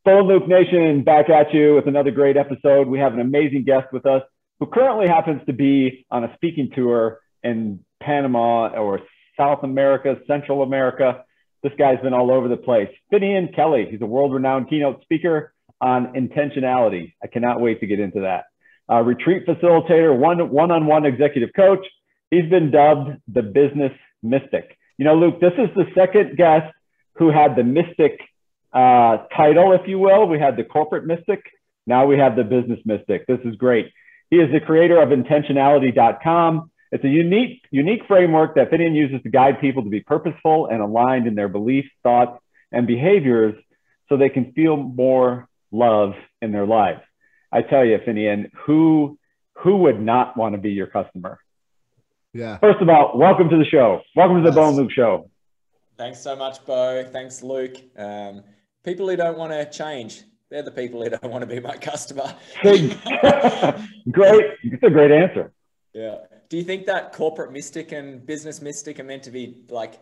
Phone Luke Nation, back at you with another great episode. We have an amazing guest with us who currently happens to be on a speaking tour in Panama or South America, Central America. This guy's been all over the place. Finnian Kelly, he's a world-renowned keynote speaker on intentionality. I cannot wait to get into that. Retreat facilitator, one-on-one executive coach. He's been dubbed the business mystic. You know, Luke, this is the second guest who had the mystic title, if you will. We had the corporate mystic. Now we have the business mystic. This is great. He is the creator of Intentionality.com. It's a unique framework that Finnian uses to guide people to be purposeful and aligned in their beliefs, thoughts, and behaviors so they can feel more love in their lives. I tell you, Finnian, who would not want to be your customer? Yeah. First of all, welcome to the show. Welcome to the Bo and Luke Show. Thanks so much, Bo. Thanks, Luke. People who don't want to change, they're the people who don't want to be my customer. Great. It's a great answer. Yeah. Do you think that corporate mystic and business mystic are meant to be like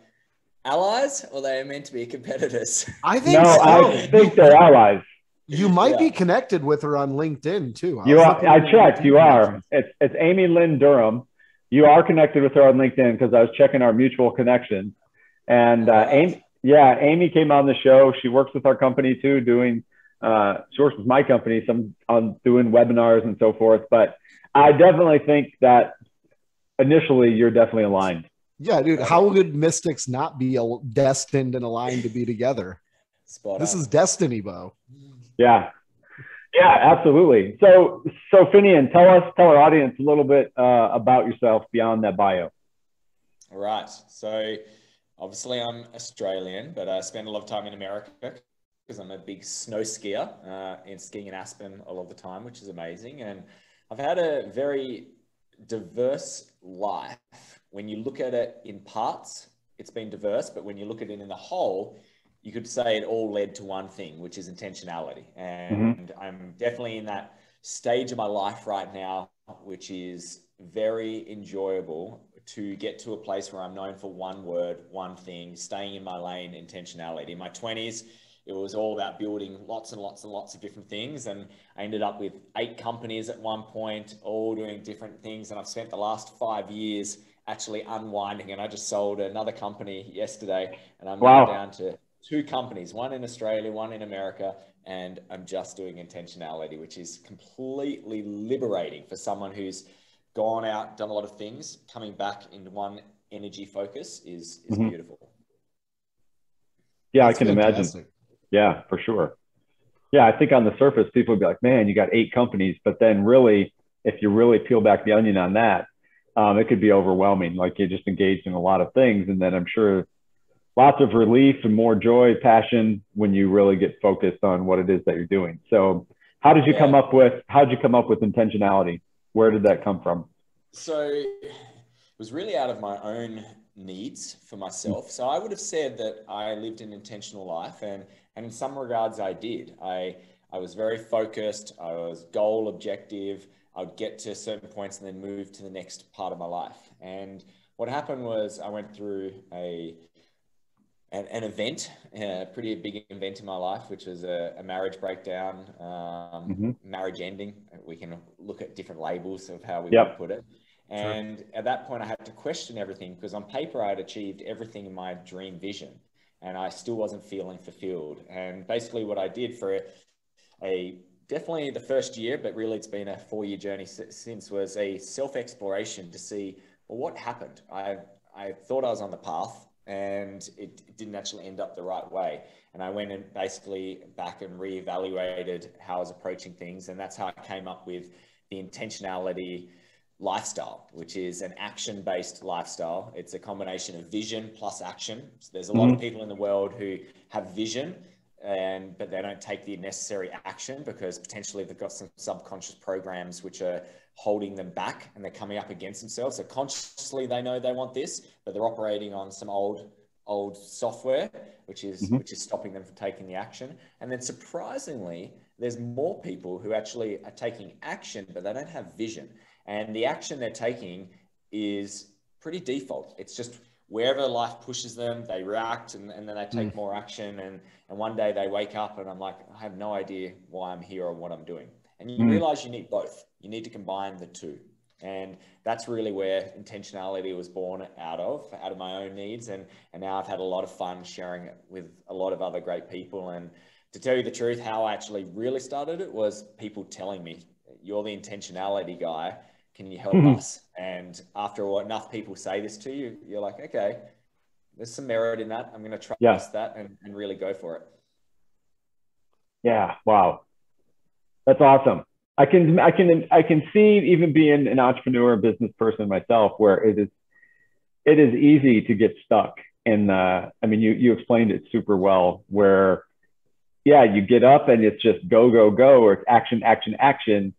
allies, or they are meant to be competitors? I think I think they're allies. You might be connected with her on LinkedIn too. I checked. You are. It's Amy Lynn Durham. You are connected with her on LinkedIn because I was checking our mutual connections. And Amy came on the show. She works with our company too, she works with my company, doing webinars and so forth. But I definitely think that initially you're definitely aligned. Yeah, dude. How would mystics not be destined and aligned to be together? This is destiny, Bo. Yeah, absolutely. So Finnian, tell our audience a little bit about yourself beyond that bio. All right. So obviously I'm Australian, but I spend a lot of time in America because I'm a big snow skier and skiing in Aspen a lot of the time, which is amazing. And I've had a very diverse life. When you look at it in parts, it's been diverse, but when you look at it in the whole, you could say it all led to one thing, which is intentionality. And I'm definitely in that stage of my life right now, which is very enjoyable to get to a place where I'm known for one word, one thing, staying in my lane, intentionality. In my 20s, it was all about building lots and lots and lots of different things. And I ended up with 8 companies at one point, all doing different things. And I've spent the last 5 years actually unwinding. And I just sold another company yesterday, and I'm now down to 2 companies, one in Australia, one in America, and I'm just doing intentionality, which is completely liberating for someone who's gone out, done a lot of things. Coming back into one energy focus is beautiful. Yeah, I can imagine. Yeah, for sure. Yeah, I think on the surface, people would be like, man, you got 8 companies. But then really, if you really peel back the onion on that, it could be overwhelming. Like you're just engaged in a lot of things. And then I'm sure lots of relief and more joy, passion when you really get focused on what it is that you're doing. So how'd you come up with intentionality? Where did that come from? So it was really out of my own needs for myself. So I would have said that I lived an intentional life, and in some regards I did. I was very focused. I was goal objective. I would get to certain points and then move to the next part of my life. And what happened was I went through an event, a pretty big event in my life, which was a marriage breakdown, marriage ending. We can look at different labels of how we want to put it. And at that point I had to question everything, because on paper I had achieved everything in my dream vision and I still wasn't feeling fulfilled. And basically what I did for definitely the first year, but really it's been a 4-year journey since, was a self-exploration to see, well, what happened? I thought I was on the path, and it didn't actually end up the right way. And I went and basically back and reevaluated how I was approaching things. And that's how I came up with the intentionality lifestyle, which is an action-based lifestyle. It's a combination of vision plus action. So there's a lot of people in the world who have vision, but they don't take the necessary action because potentially they've got some subconscious programs which are holding them back, and they're coming up against themselves. So consciously they know they want this, but they're operating on some old software, which is stopping them from taking the action. And then surprisingly, there's more people who actually are taking action, but they don't have vision. And the action they're taking is pretty default. It's just wherever life pushes them, they react, and then they take more action. And one day they wake up and I'm like, I have no idea why I'm here or what I'm doing. And you realize you need both. You need to combine the two. And that's really where intentionality was born out of my own needs. And now I've had a lot of fun sharing it with a lot of other great people. And to tell you the truth, how I actually really started it was people telling me, you're the intentionality guy. Can you help us? And after enough people say this to you, you're like, okay, there's some merit in that. I'm going to trust that and really go for it. Yeah. Wow. That's awesome. I can see, even being an entrepreneur, business person myself, where it is easy to get stuck in I mean, you explained it super well, where, you get up and it's just go, go, go, or it's action, action, action.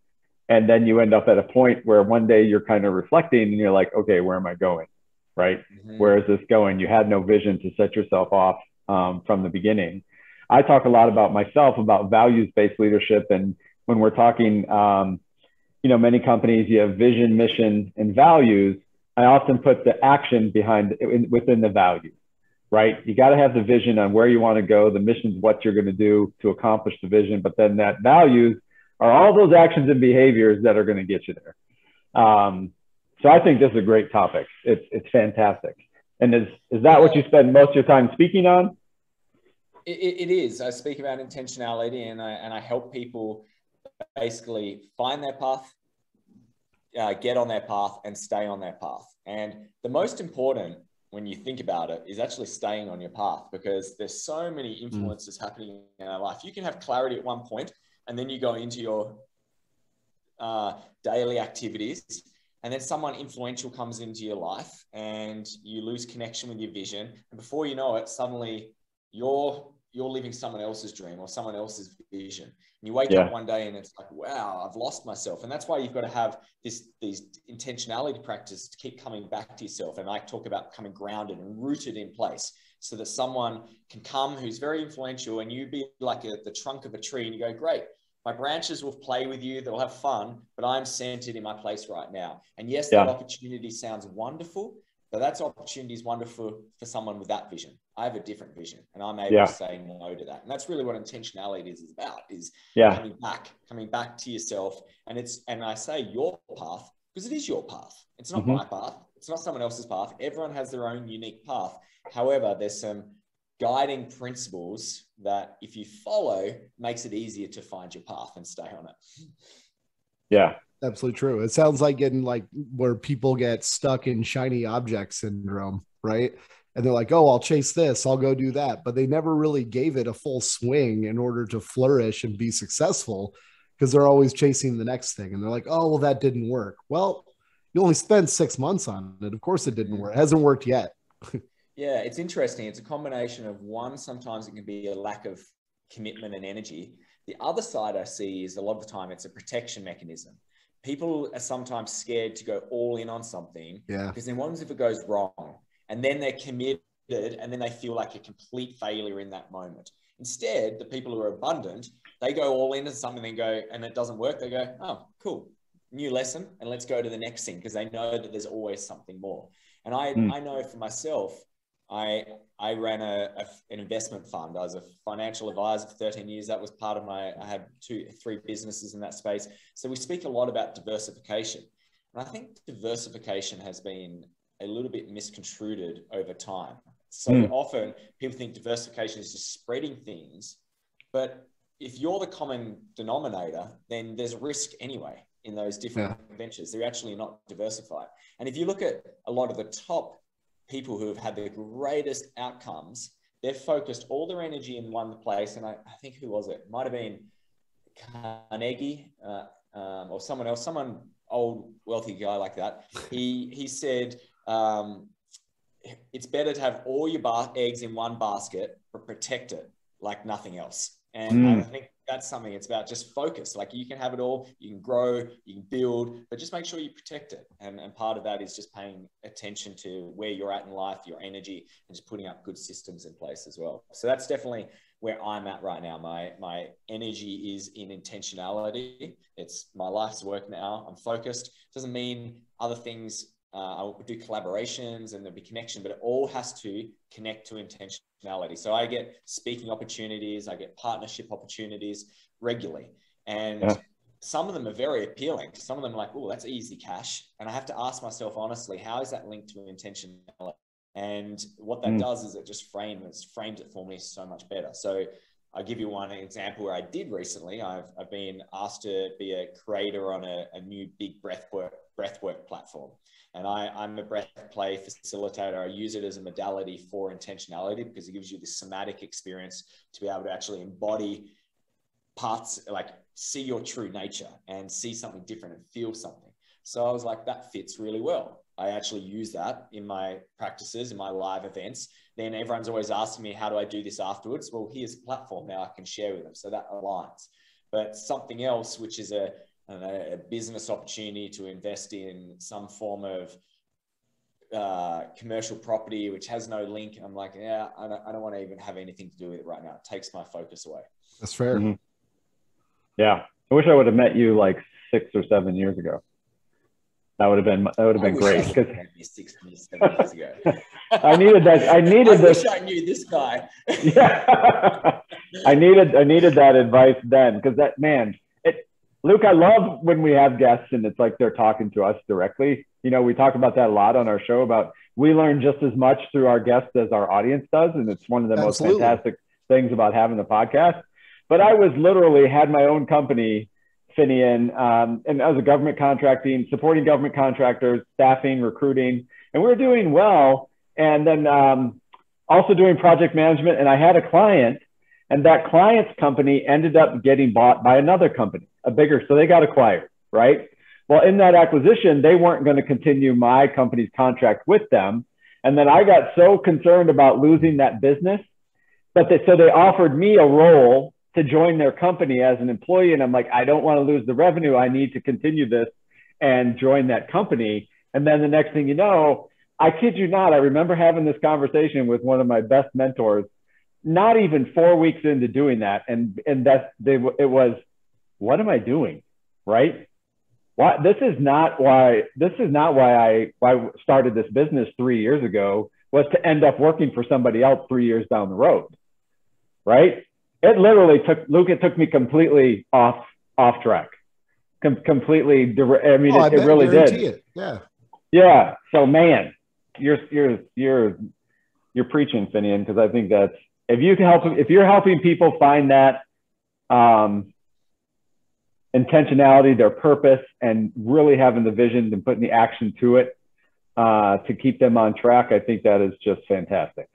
And then you end up at a point where one day you're kind of reflecting and you're like, okay, where am I going? Right? Where is this going? You had no vision to set yourself off from the beginning. I talk a lot about myself, about values-based leadership. And when we're talking, many companies, you have vision, mission, and values. I often put the action within the values, right? You got to have the vision on where you want to go. The mission is what you're going to do to accomplish the vision. But then that values are all those actions and behaviors that are going to get you there. So I think this is a great topic. It's fantastic. And is that what you spend most of your time speaking on? It is. I speak about intentionality, and I help people basically find their path, get on their path, and stay on their path. And the most important, when you think about it, is actually staying on your path, because there's so many influences happening in our life. You can have clarity at one point, and then you go into your daily activities, and then someone influential comes into your life and you lose connection with your vision. And before you know it, suddenly you're living someone else's dream or someone else's vision. And you wake up one day and it's like, wow, I've lost myself. And that's why you've got to have these intentionality practices to keep coming back to yourself. And I talk about becoming grounded and rooted in place, so that someone can come who's very influential and you be like the trunk of a tree, and you go, great, my branches will play with you, they'll have fun, but I'm centered in my place right now. And yes, that opportunity sounds wonderful, but that opportunity is wonderful for someone with that vision. I have a different vision, and I'm able to say no to that. And that's really what intentionality is about, is coming back to yourself. And I say your path, because it is your path. It's not my path. It's not someone else's path. Everyone has their own unique path. However, there's some guiding principles that, if you follow, makes it easier to find your path and stay on it. Yeah, absolutely true. It sounds like where people get stuck in shiny object syndrome, right? And they're like, oh, I'll chase this, I'll go do that. But they never really gave it a full swing in order to flourish and be successful, because they're always chasing the next thing. And they're like, oh, well, that didn't work. Well, you only spent 6 months on it. Of course it didn't work. It hasn't worked yet. Yeah, it's interesting. It's a combination of one, sometimes it can be a lack of commitment and energy. The other side I see is a lot of the time it's a protection mechanism. People are sometimes scared to go all in on something because then what if it goes wrong? And then they're committed and then they feel like a complete failure in that moment. Instead, the people who are abundant, they go all into something and it doesn't work. They go, oh, cool, new lesson, and let's go to the next thing, because they know that there's always something more. And I know for myself, I ran an investment fund. I was a financial advisor for 13 years. That was part of I had 2-3 businesses in that space. So we speak a lot about diversification. And I think diversification has been a little bit misconstrued over time. So often people think diversification is just spreading things, but if you're the common denominator, then there's a risk anyway in those different ventures. They're actually not diversified. And if you look at a lot of the top people who have had the greatest outcomes, they've focused all their energy in one place. And I think, who was it? It might have been Carnegie or someone else, someone old wealthy guy like that. He said, it's better to have all your eggs in one basket, but protect it like nothing else. And I think that's something. It's about just focus. Like, you can have it all, you can grow, you can build, but just make sure you protect it. And part of that is just paying attention to where you're at in life, your energy, and just putting up good systems in place as well. So that's definitely where I'm at right now. My energy is in intentionality. It's my life's work now. I'm focused. Doesn't mean other things I'll do collaborations and there'll be connection, but it all has to connect to intentionality. So I get speaking opportunities, I get partnership opportunities regularly. And some of them are very appealing. Some of them are like, oh, that's easy cash. And I have to ask myself honestly, how is that linked to intentionality? And what that does is it just frames it for me so much better. So I'll give you one example where I did recently. I've been asked to be a creator on a new big breathwork platform. And I'm a breath play facilitator. I use it as a modality for intentionality because it gives you this somatic experience to be able to actually embody parts, like see your true nature and see something different and feel something. So I was like, that fits really well. I actually use that in my practices, in my live events. Then everyone's always asking me, how do I do this afterwards? Well, here's a platform now I can share with them. So that aligns. But something else, which is a business opportunity to invest in some form of commercial property, which has no link. I'm like, yeah, I don't want to even have anything to do with it right now. It takes my focus away. That's fair. Mm-hmm. Yeah. I wish I would have met you like 6 or 7 years ago. That would have been great. Because 6 to 7 years ago. I wish I knew this guy. Yeah. I needed that advice then, because that, man, Luke, I love when we have guests and it's like they're talking to us directly. You know, we talk about that a lot on our show about we learn just as much through our guests as our audience does. And it's one of the most fantastic things about having the podcast. But I was literally had my own company, Finnian, and I was a government contracting, supporting government contractors, staffing, recruiting, and we were doing well. And then also doing project management. And I had a client, and that client's company ended up getting bought by another company, a bigger, so they got acquired, right? Well, in that acquisition, they weren't going to continue my company's contract with them. And then I got so concerned about losing that business, but so they offered me a role to join their company as an employee. And I'm like, I don't want to lose the revenue. I need to continue this and join that company. And then the next thing you know, I kid you not, I remember having this conversation with one of my best mentors, not even 4 weeks into doing that. And it was, what am I doing? Right? Why, this is not why I started this business 3 years ago, was to end up working for somebody else 3 years down the road. Right? It literally took me completely off track, completely. I mean, it really did. It. Yeah. Yeah. So man, you're preaching, Finnian, because I think that's, if you're helping people find that intentionality, their purpose, and really having the vision and putting the action to it to keep them on track, I think that is just fantastic.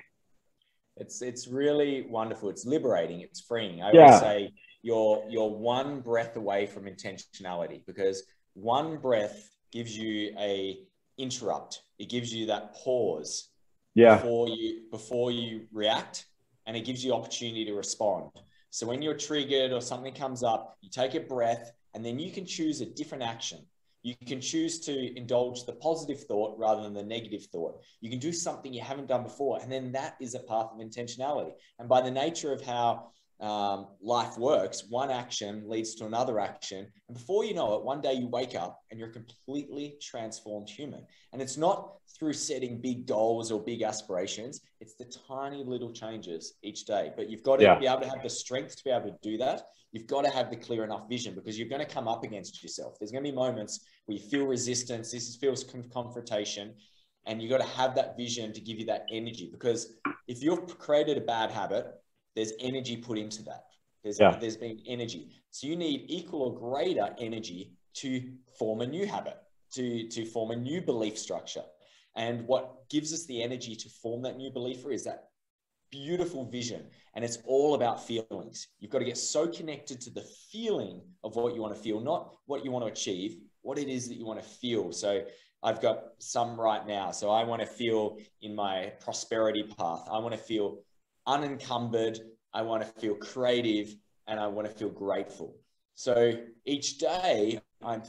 It's really wonderful. It's liberating. It's freeing. I always say you're one breath away from intentionality, because one breath gives you a interrupt. It gives you that pause before you react, and it gives you opportunity to respond. So when you're triggered or something comes up, you take a breath, and then you can choose a different action. You can choose to indulge the positive thought rather than the negative thought. You can do something you haven't done before, and then that is a path of intentionality. And by the nature of how life works, one action leads to another action. And before you know it, one day you wake up and you're a completely transformed human. And it's not through setting big goals or big aspirations. It's the tiny little changes each day. But you've got to be able to have the strength to be able to do that. You've got to have the clear enough vision, because you're going to come up against yourself. There's going to be moments where you feel resistance. This feels confrontation. And you've got to have that vision to give you that energy, because if you've created a bad habit, there's energy put into that. There's been energy. So you need equal or greater energy to form a new habit, to form a new belief structure. And what gives us the energy to form that new belief is that beautiful vision. And it's all about feelings. You've got to get so connected to the feeling of what you want to feel, not what you want to achieve, what it is that you want to feel. So I've got some right now. So I want to feel in my prosperity path. I want to feel unencumbered. I want to feel creative, and I want to feel grateful. So each day I'm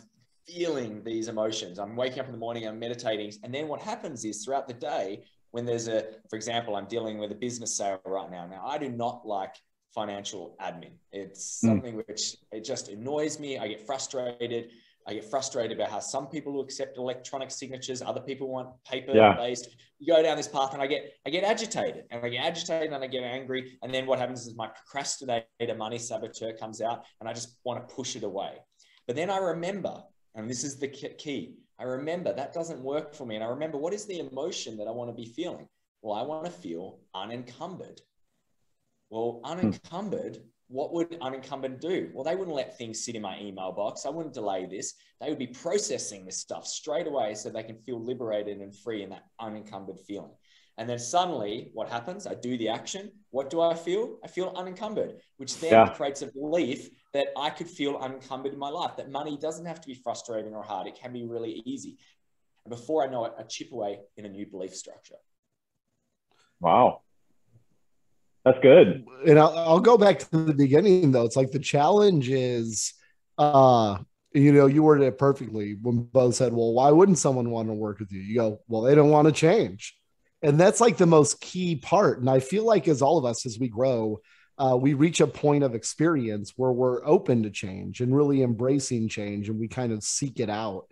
feeling these emotions. I'm waking up in the morning, I'm meditating. And then what happens is throughout the day, when there's for example, I'm dealing with a business sale right now. Now, I do not like financial admin. It's something which it just annoys me. I get frustrated. I get frustrated about how some people will accept electronic signatures, other people want paper-based. You go down this path, and I get agitated, and I get angry. And then what happens is my procrastinator, money saboteur comes out, and I just want to push it away. But then I remember, and this is the key, I remember that doesn't work for me. And I remember, what is the emotion that I want to be feeling? Well, I want to feel unencumbered. Well, unencumbered, what would unencumbered do? Well, they wouldn't let things sit in my email box. I wouldn't delay this. They would be processing this stuff straight away so they can feel liberated and free in that unencumbered feeling. And then suddenly what happens? I do the action. What do I feel? I feel unencumbered, which then creates a belief that I could feel unencumbered in my life, that money doesn't have to be frustrating or hard. It can be really easy. And before I know it, I chip away in a new belief structure. Wow. That's good. And I'll go back to the beginning, though. It's like the challenge is, you worded it perfectly when Bo said, well, why wouldn't someone want to work with you? You go, well, they don't want to change. And that's like the most key part. And I feel like as all of us, as we grow, we reach a point of experience where we're open to change and really embracing change, and we kind of seek it out.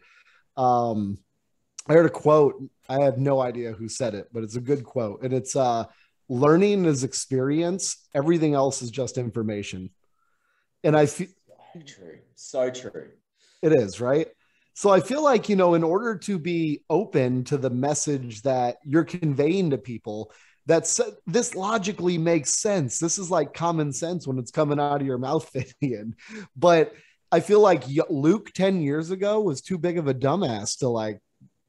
I heard a quote. I have no idea who said it, but it's a good quote. And it's, learning is experience. Everything else is just information. And I feel so true. It is, right? So I feel like, in order to be open to the message that you're conveying to people, this logically makes sense. This is like common sense when it's coming out of your mouth, Finnian. But I feel like Luke 10 years ago was too big of a dumbass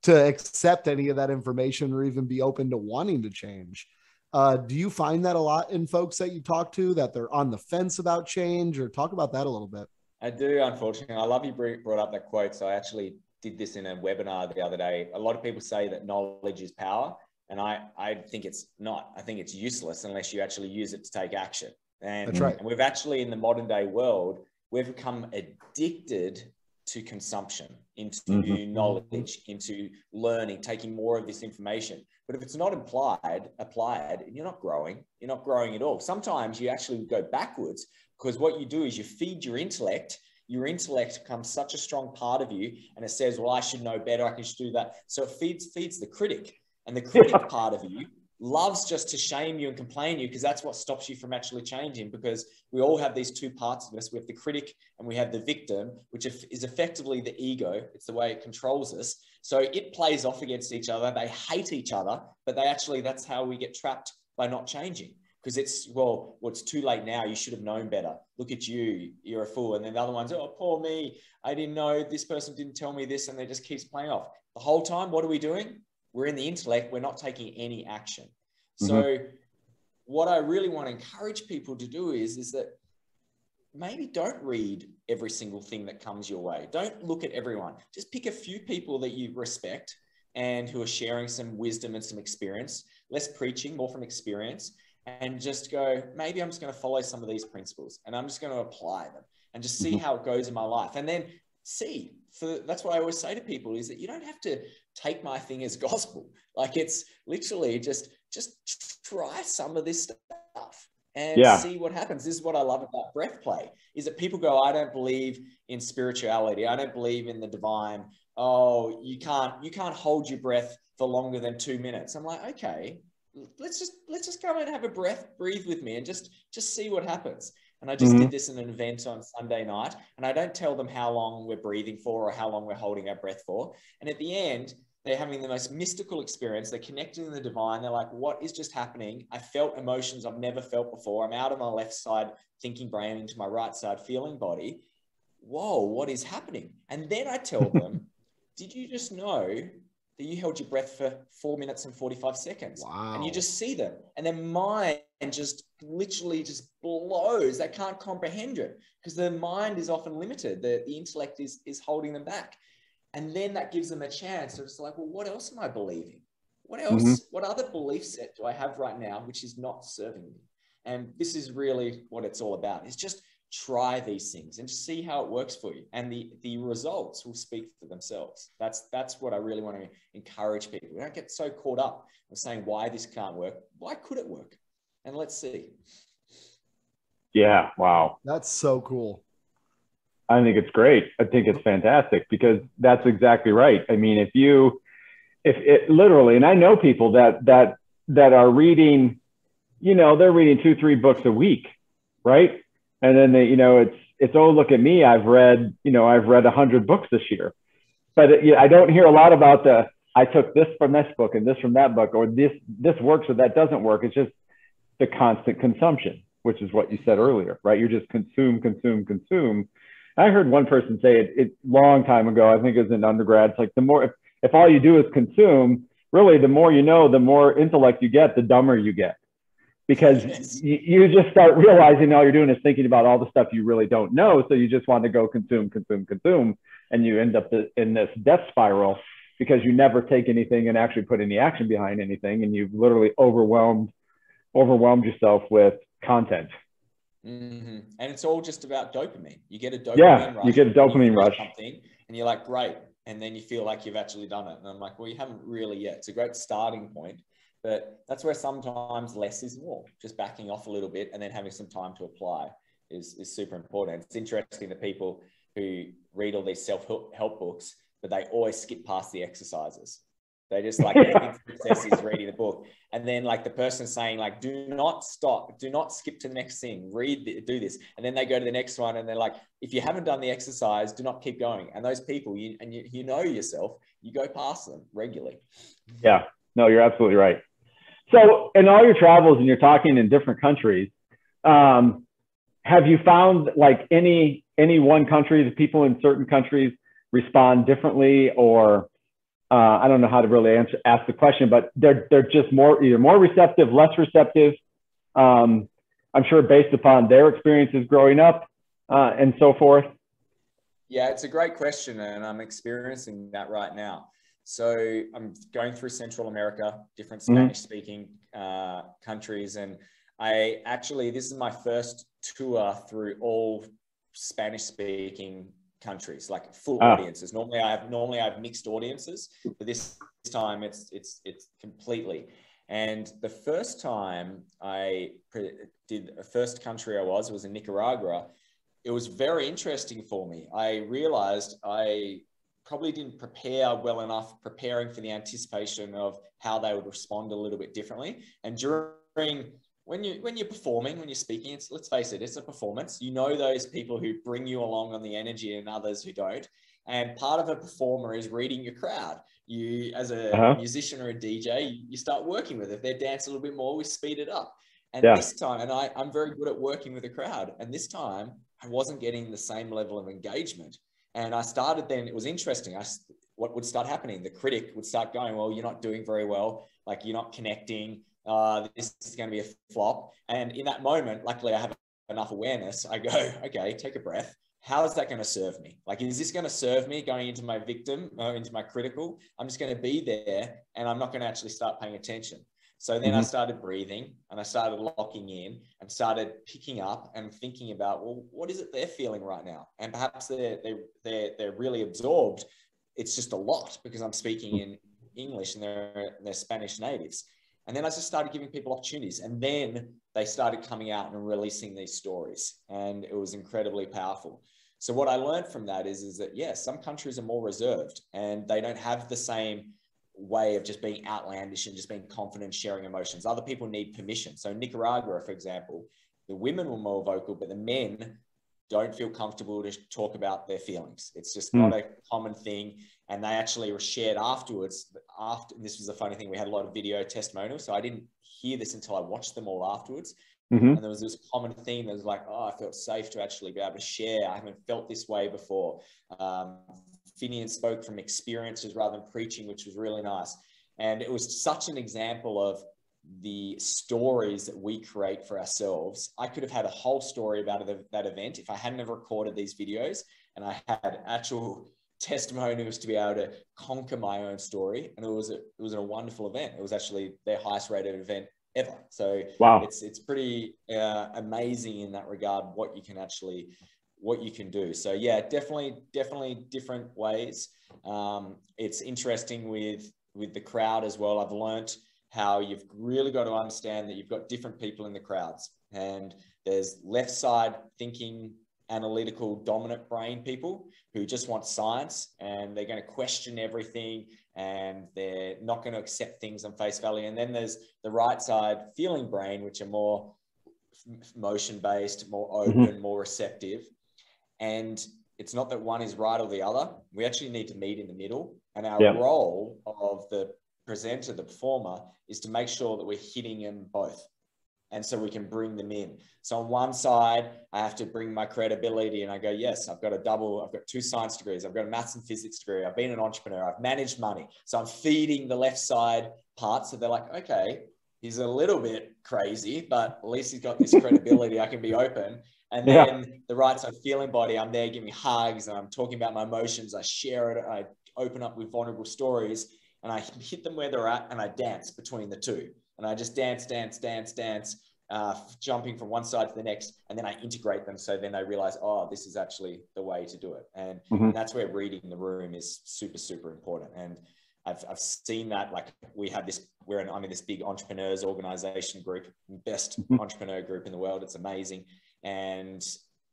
to accept any of that information or even be open to wanting to change. Do you find that a lot in folks that you talk to, that they're on the fence about change? Or talk about that a little bit? I do, unfortunately. I love you brought up that quote. So I actually did this in a webinar the other day. A lot of people say that knowledge is power, and I think it's not. I think it's useless unless you actually use it to take action. And, that's right. And we've actually, in the modern day world, we've become addicted to consumption, into knowledge, into learning, taking more of this information. But if it's not applied, you're not growing. You're not growing at all. Sometimes you actually go backwards, because what you do is you feed your intellect. Your intellect becomes such a strong part of you, and it says, well, I should know better. I can just do that. So it feeds the critic. And the critic part of you loves just to shame you and complain you, because that's what stops you from actually changing. Because we all have these two parts of us. We have the critic and we have the victim, which is effectively the ego. It's the way it controls us. So it plays off against each other. They hate each other, but that's how we get trapped by not changing. Because it's too late now. You should have known better. Look at you. You're a fool. And then the other one's, oh, poor me. I didn't know. This person didn't tell me this. And they just keeps playing off. The whole time, what are we doing? We're in the intellect. We're not taking any action. So what I really want to encourage people to do is that maybe don't read every single thing that comes your way. Don't look at everyone. Just pick a few people that you respect and who are sharing some wisdom and some experience, less preaching, more from experience, and just go, maybe I'm just going to follow some of these principles and I'm just going to apply them and just see how it goes in my life. And then that's what I always say to people, is that you don't have to take my thing as gospel. Like, it's literally just try some of this stuff and see what happens. This is what I love about breath play, is that people go, I don't believe in spirituality. I don't believe in the divine. Oh, you can't hold your breath for longer than 2 minutes. I'm like, okay, let's just come and have a breathe with me and just see what happens. And I just did this in an event on Sunday night, and I don't tell them how long we're breathing for or how long we're holding our breath for. And at the end, they're having the most mystical experience. They're connecting to the divine. They're like, what is just happening? I felt emotions I've never felt before. I'm out of my left side thinking brain into my right side feeling body. Whoa, what is happening? And then I tell them, did you just know that you held your breath for 4 minutes and 45 seconds? Wow. And you just see them. And their mind just literally just blows. They can't comprehend it because the mind is often limited. The intellect is holding them back. And then that gives them a chance. So it's like, well, what else am I believing? What else? What other belief set do I have right now which is not serving me? And this is really what it's all about, is just try these things and just see how it works for you. And the results will speak for themselves. That's what I really want to encourage people. We don't get so caught up in saying why this can't work. Why could it work? And let's see. Yeah. Wow. That's so cool. I think it's great. I think it's fantastic, because that's exactly right. I mean, if it literally, and I know people that are reading, they're reading 2-3 books a week, right? And then they, it's, oh, look at me, I've read 100 books this year. But I don't hear a lot about I took this from this book and this from that book, or this works or that doesn't work. It's just the constant consumption, which is what you said earlier, right? You're just consume. I heard one person say it long time ago, I think it was in undergrad. It's like, the more, if all you do is consume, really, the more you know, the more intellect you get, the dumber you get. Because you just start realizing all you're doing is thinking about all the stuff you really don't know. So you just want to go consume. And you end up in this death spiral, because you never take anything and actually put any action behind anything. And you've literally overwhelmed yourself with content. Mm-hmm. And it's all just about dopamine. You get a dopamine rush. You get a dopamine rush. Something, and you're like, great. And then you feel like you've actually done it. And I'm like, well, you haven't really yet. It's a great starting point. But that's where sometimes less is more. Just backing off a little bit and then having some time to apply is super important. It's interesting that people who read all these self-help books, but they always skip past the exercises. They just like, they think success is reading the book. And then like the person saying like, do not stop, do not skip to the next thing, do this. And then they go to the next one and they're like, if you haven't done the exercise, do not keep going. And those people, you know yourself, you go past them regularly. Yeah, no, you're absolutely right. So in all your travels and you're talking in different countries, have you found like any one country, the people in certain countries respond differently, or I don't know how to really ask the question, but they're just either more receptive, less receptive. I'm sure based upon their experiences growing up and so forth. Yeah, it's a great question, and I'm experiencing that right now. So I'm going through Central America, different Spanish-speaking countries, and this is my first tour through all Spanish-speaking countries, like full audiences. Normally I have mixed audiences, but this time it's completely. And the first time the first country I was in Nicaragua. It was very interesting for me. I realized I probably didn't prepare well enough, preparing for the anticipation of how they would respond a little bit differently. And when you're performing, when you're speaking, let's face it, it's a performance. You know those people who bring you along on the energy and others who don't. And part of a performer is reading your crowd. You, as a musician or a DJ, you start working with it. If they dance a little bit more, we speed it up. And this time, and I'm very good at working with a crowd. And this time, I wasn't getting the same level of engagement. And I started then, it was interesting. What would start happening? The critic would start going, well, you're not doing very well. Like, you're not connecting. This is going to be a flop. And in that moment, luckily I have enough awareness. I go, okay, take a breath. How is that going to serve me? Like, is this going to serve me going into my victim, into my critical? I'm just going to be there and I'm not going to actually start paying attention. So then I started breathing and I started locking in and started picking up and thinking about, well, what is it they're feeling right now? And perhaps they're really absorbed. It's just a lot because I'm speaking in English and they're Spanish natives. And then I just started giving people opportunities, and then they started coming out and releasing these stories, and it was incredibly powerful. So what I learned from that is that, yes, some countries are more reserved and they don't have the same way of just being outlandish and just being confident, sharing emotions. Other people need permission. So Nicaragua, for example, the women were more vocal, but the men don't feel comfortable to talk about their feelings. It's just not a common thing. And they actually were shared afterwards. And this was a funny thing. We had a lot of video testimonials. So I didn't hear this until I watched them all afterwards. And there was this common theme that was like, oh, I felt safe to actually be able to share. I haven't felt this way before. Finnian spoke from experiences rather than preaching, which was really nice. And it was such an example of the stories that we create for ourselves. I could have had a whole story about that event if I hadn't have recorded these videos and I had actual testimonials to be able to conquer my own story. And it was a wonderful event. It was actually their highest rated event ever. So wow. It's pretty amazing in that regard, what you can do. So yeah, definitely different ways. It's interesting with the crowd as well. I've learned how you've really got to understand that you've got different people in the crowds, and there's left side thinking analytical, dominant brain people who just want science, and they're going to question everything, and they're not going to accept things on face value. And then there's the right side, feeling brain, which are more motion-based, more open, more receptive. And it's not that one is right or the other. We actually need to meet in the middle. And our role of the presenter, the performer, is to make sure that we're hitting them both. And so we can bring them in. So on one side, I have to bring my credibility, and I go, yes, I've got 2 science degrees. I've got a maths and physics degree. I've been an entrepreneur. I've managed money. So I'm feeding the left side part. So they're like, okay, he's a little bit crazy, but at least he's got this credibility. I can be open. And then the right side, feeling body, I'm there giving hugs, and I'm talking about my emotions. I share it. I open up with vulnerable stories, and I hit them where they're at, and I dance between the two. And I just dance, jumping from one side to the next. And then I integrate them. So then they realize, oh, this is actually the way to do it. And that's where reading the room is super, super important. And I've seen that, like we have this, I'm in this big entrepreneurs organization group, best entrepreneur group in the world. It's amazing. And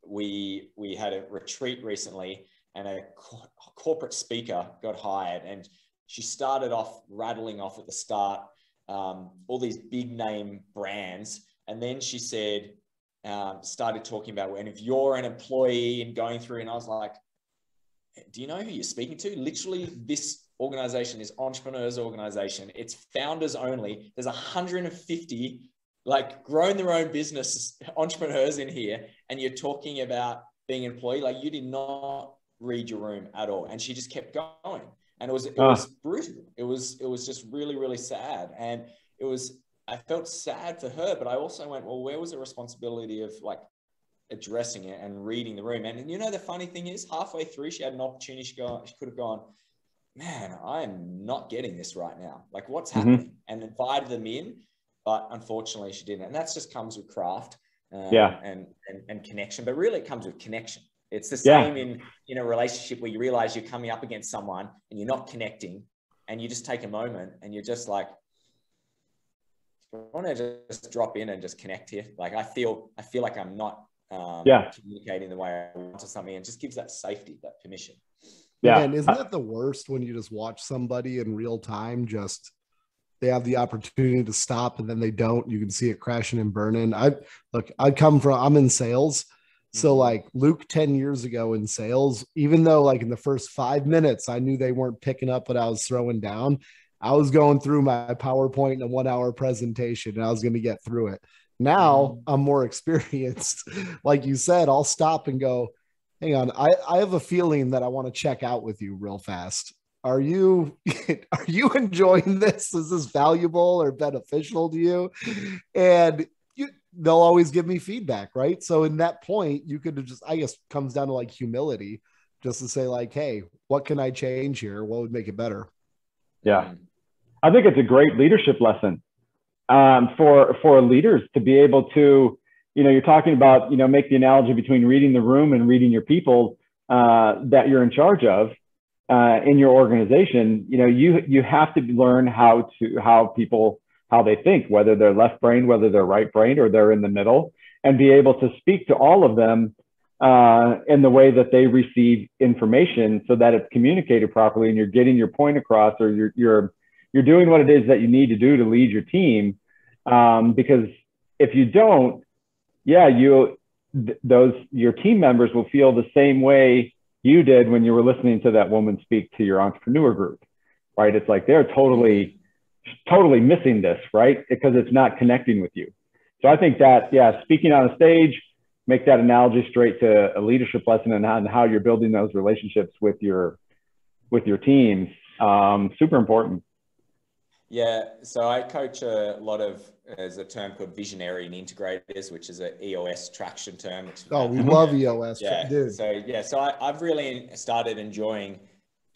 we had a retreat recently, and a corporate speaker got hired, and she started off rattling off at the start all these big name brands. And then she said, started talking about when if you're an employee and going through, and I was like, do you know who you're speaking to? Literally, this organization is entrepreneurs organization. It's founders only. There's 150 like grown their own business entrepreneurs in here. And you're talking about being an employee. Like, you did not read your room at all. And she just kept going. And it was brutal. It was just really, really sad. And I felt sad for her, but I also went, well, where was the responsibility of like addressing it and reading the room? And you know, the funny thing is, halfway through, she had an opportunity. She could have gone, man, I am not getting this right now. Like, what's happening? And invited them in, but unfortunately she didn't. And that just comes with craft and connection. But really, it comes with connection. It's the same in a relationship where you realize you're coming up against someone and you're not connecting, and you just take a moment and you're just like, I want to just drop in and just connect here. Like, I feel like I'm not communicating the way I want to something, and just gives that safety, that permission. Yeah. And isn't that the worst when you just watch somebody in real time, just they have the opportunity to stop and then they don't, you can see it crashing and burning. I'm in sales. So like Luke 10 years ago in sales, even though like in the first 5 minutes, I knew they weren't picking up what I was throwing down, I was going through my PowerPoint in a 1 hour presentation, and I was going to get through it. Now I'm more experienced. Like you said, I'll stop and go, hang on. I have a feeling that I want to check out with you real fast. Are you enjoying this? Is this valuable or beneficial to you? And they'll always give me feedback, right? So in that point, you could just, I guess, comes down to like humility, just to say like, hey, what can I change here? What would make it better? Yeah. I think it's a great leadership lesson for leaders to be able to, you're talking about, make the analogy between reading the room and reading your people that you're in charge of in your organization. You have to learn how they think, whether they're left brain, whether they're right brain, or they're in the middle, and be able to speak to all of them in the way that they receive information, so that it's communicated properly and you're getting your point across, or you're doing what it is that you need to do to lead your team. Because if you don't, your team members will feel the same way you did when you were listening to that woman speak to your entrepreneur group, right? It's like they're totally missing this, right? Because it's not connecting with you. So I think that, speaking on a stage, make that analogy straight to a leadership lesson and how you're building those relationships with your teams. Super important. Yeah. So I coach a lot of, there's a term called visionary and integrators, which is an EOS traction term. We love EOS. Dude. So I've really started enjoying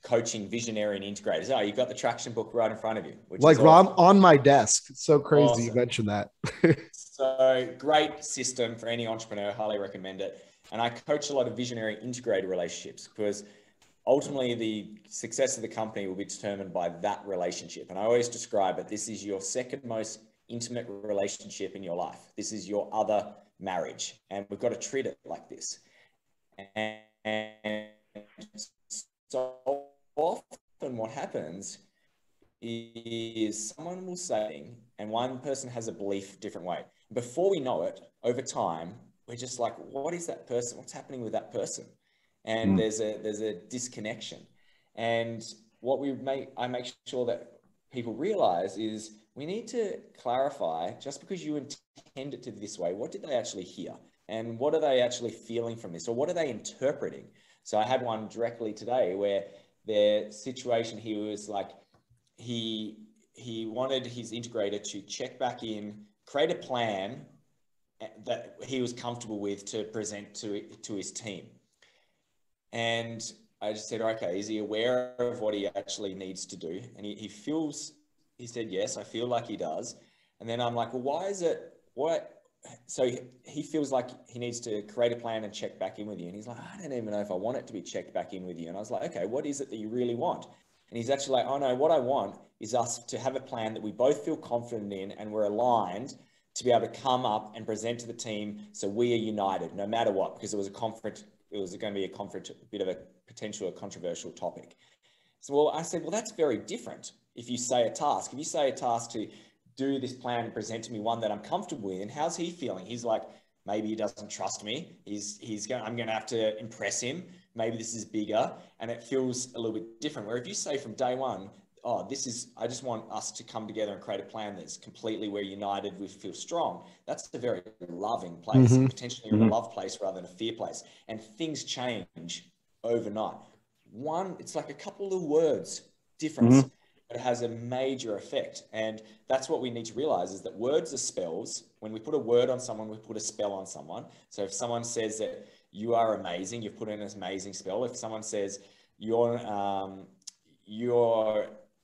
coaching visionary and integrators. Oh, you've got the traction book right in front of you. Which like is awesome. on my desk. So crazy. Awesome. You mentioned that. So great system for any entrepreneur. Highly recommend it. And I coach a lot of visionary integrator relationships, because ultimately the success of the company will be determined by that relationship. And I always describe it, this is your second most intimate relationship in your life. This is your other marriage. And we've got to treat it like this. and so often what happens is someone will say, and one person has a belief a different way. Before we know it, over time, we're just like, what is that person? What's happening with that person? And there's a disconnection. And what I make sure that people realize is we need to clarify, just because you intend it to this way, what did they actually hear? And what are they actually feeling from this? Or what are they interpreting? So I had one directly today where their situation, he was like, he wanted his integrator to check back in, create a plan that he was comfortable with to present to his team. And I just said, okay, is he aware of what he actually needs to do? And he said, yes, I feel like he does. And then I'm like, well, why is it, so he feels like he needs to create a plan and check back in with you. And he's like, I don't even know if I want it to be checked back in with you. And I was like, okay, what is it that you really want? And he's actually like, oh no, what I want is us to have a plan that we both feel confident in and we're aligned to be able to come up and present to the team so we are united no matter what, because it was going to be a bit of a potential controversial topic. So well, I said, well, that's very different. If you say a task to do this plan and present to me one that I'm comfortable with, and how's he feeling? He's like, maybe he doesn't trust me. I'm going to have to impress him. Maybe this is bigger, and it feels a little bit different. Where if you say from day one, oh, I just want us to come together and create a plan that's completely, we're united, we feel strong. That's a very loving place. Potentially you're in a love place rather than a fear place. And things change overnight. It's like a couple of words difference, but it has a major effect. And that's what we need to realize, is that words are spells. When we put a word on someone, we put a spell on someone. So if someone says that you are amazing, you've put in an amazing spell. If someone says you're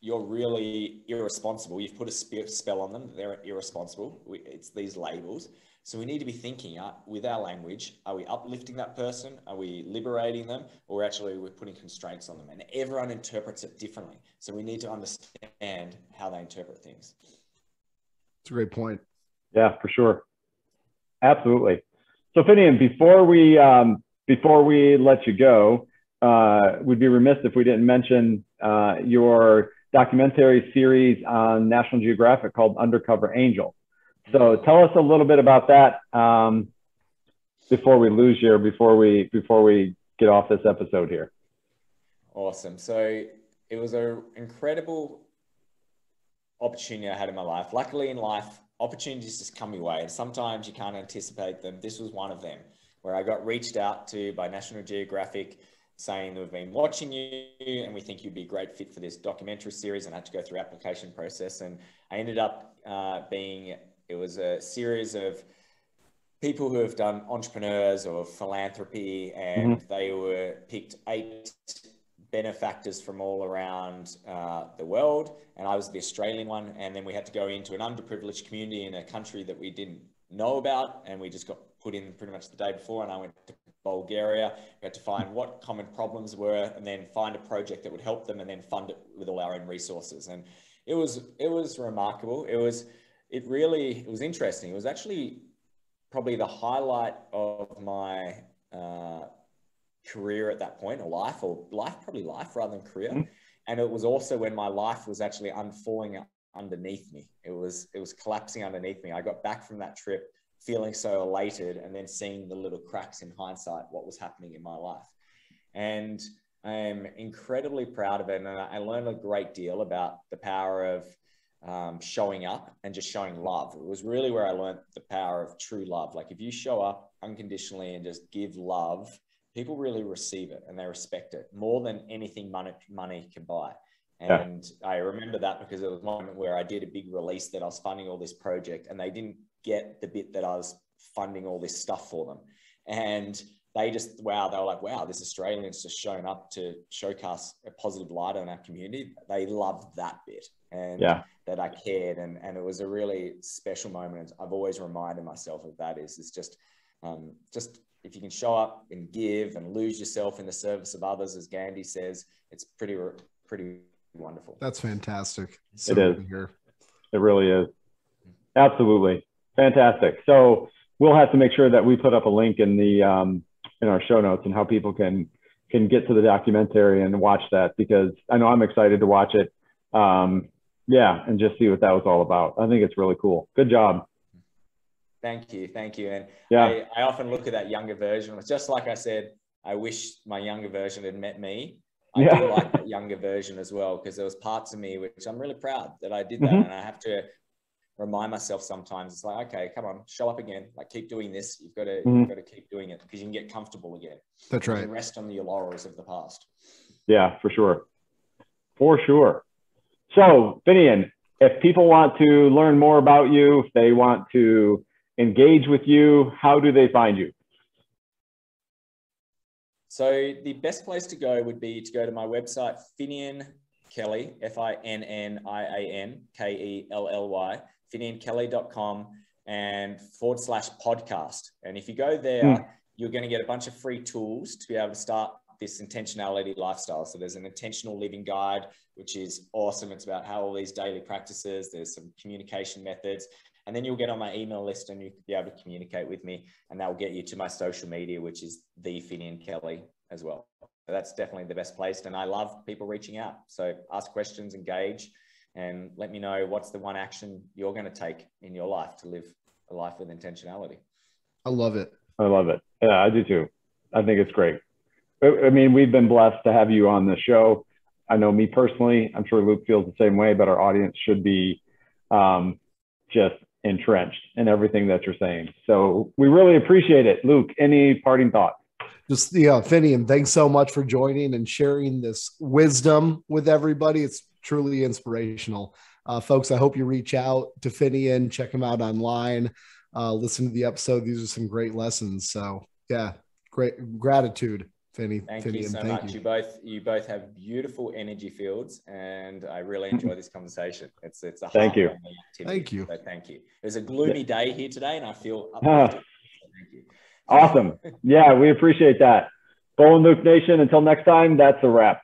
really irresponsible, you've put a spell on them, they're irresponsible. It's these labels. So we need to be thinking with our language, are we uplifting that person? Are we liberating them? Or actually we're putting constraints on them? And everyone interprets it differently. So we need to understand how they interpret things. It's a great point. Yeah, for sure. Absolutely. So Finnian, before we let you go, we'd be remiss if we didn't mention your documentary series on National Geographic called Undercover Angel. So tell us a little bit about that before we lose you, before we get off this episode here. Awesome. So it was an incredible opportunity I had in my life. Luckily in life, opportunities just come your way, and sometimes you can't anticipate them. This was one of them, where I got reached out to by National Geographic saying, we've been watching you and we think you'd be a great fit for this documentary series, and I had to go through application process. And I ended up it was a series of people who have done entrepreneurs or philanthropy, and they were picked 8 benefactors from all around the world. And I was the Australian one. And then we had to go into an underprivileged community in a country that we didn't know about. And we just got put in pretty much the day before. And I went to Bulgaria. We had to find what common problems were, and then find a project that would help them, and then fund it with all our own resources. And it was remarkable. It was interesting. It was actually probably the highlight of my career at that point, or life rather than career. And it was also when my life was actually unfalling underneath me. It was collapsing underneath me. I got back from that trip feeling so elated, and then seeing the little cracks in hindsight, what was happening in my life. And I am incredibly proud of it. And I learned a great deal about the power of showing up and just showing love. It was really where I learned the power of true love. Like if you show up unconditionally and just give love, people really receive it and they respect it more than anything money can buy. And I remember that because it was a moment where I did a big release that I was funding all this project, and they didn't get the bit that I was funding all this stuff for them. And they were like, wow, this Australian's just shown up to showcase a positive light on our community. They loved that bit, and that I cared. And it was a really special moment. I've always reminded myself of that. It's just if you can show up and give and lose yourself in the service of others, as Gandhi says, it's pretty wonderful. That's fantastic. It is. It really is. Absolutely. Fantastic. So we'll have to make sure that we put up a link in the in our show notes and how people can get to the documentary and watch that, because I know I'm excited to watch it. Yeah, and just see what that was all about. I think it's really cool. Good job. Thank you. And yeah, I often look at that younger version. Just like I said, I wish my younger version had met me. I do like that younger version as well, because there was parts of me which I'm really proud that I did that. And I have to remind myself sometimes. It's like, okay, come on, show up again. Like, keep doing this. You've got to keep doing it, because you can get comfortable again. That's right. You can rest on your laurels of the past. Yeah, for sure. For sure. So, Finnian, if people want to learn more about you, if they want to engage with you, how do they find you? So the best place to go would be to go to my website, Finnian Kelly, FINNIANKELLY, FinnianKelly.com and /podcast. And if you go there, you're going to get a bunch of free tools to be able to start this intentionality lifestyle. So there's an intentional living guide, which is awesome. It's about how all these daily practices, there's some communication methods, and then you'll get on my email list and you'll be able to communicate with me, and that will get you to my social media, which is the Finnian Kelly as well. So that's definitely the best place. And I love people reaching out. So ask questions, engage, and let me know what's the one action you're going to take in your life to live a life with intentionality. I love it. I love it. Yeah, I do too. I think it's great. I mean, we've been blessed to have you on the show. I know me personally, I'm sure Luke feels the same way, but our audience should be just entrenched in everything that you're saying. So we really appreciate it. Luke, any parting thoughts? Just, Finnian, thanks so much for joining and sharing this wisdom with everybody. It's truly inspirational. Folks, I hope you reach out to Finnian, check him out online, listen to the episode. These are some great lessons. So yeah, great gratitude, Finnian. Thank you so much. You both have beautiful energy fields, and I really enjoy this conversation. It's a thank you. Activity. Thank you. So thank you. There's a gloomy day here today, and I feel uplifted. Thank you. Awesome. Yeah, we appreciate that. Bo and Luke Nation, until next time, that's a wrap.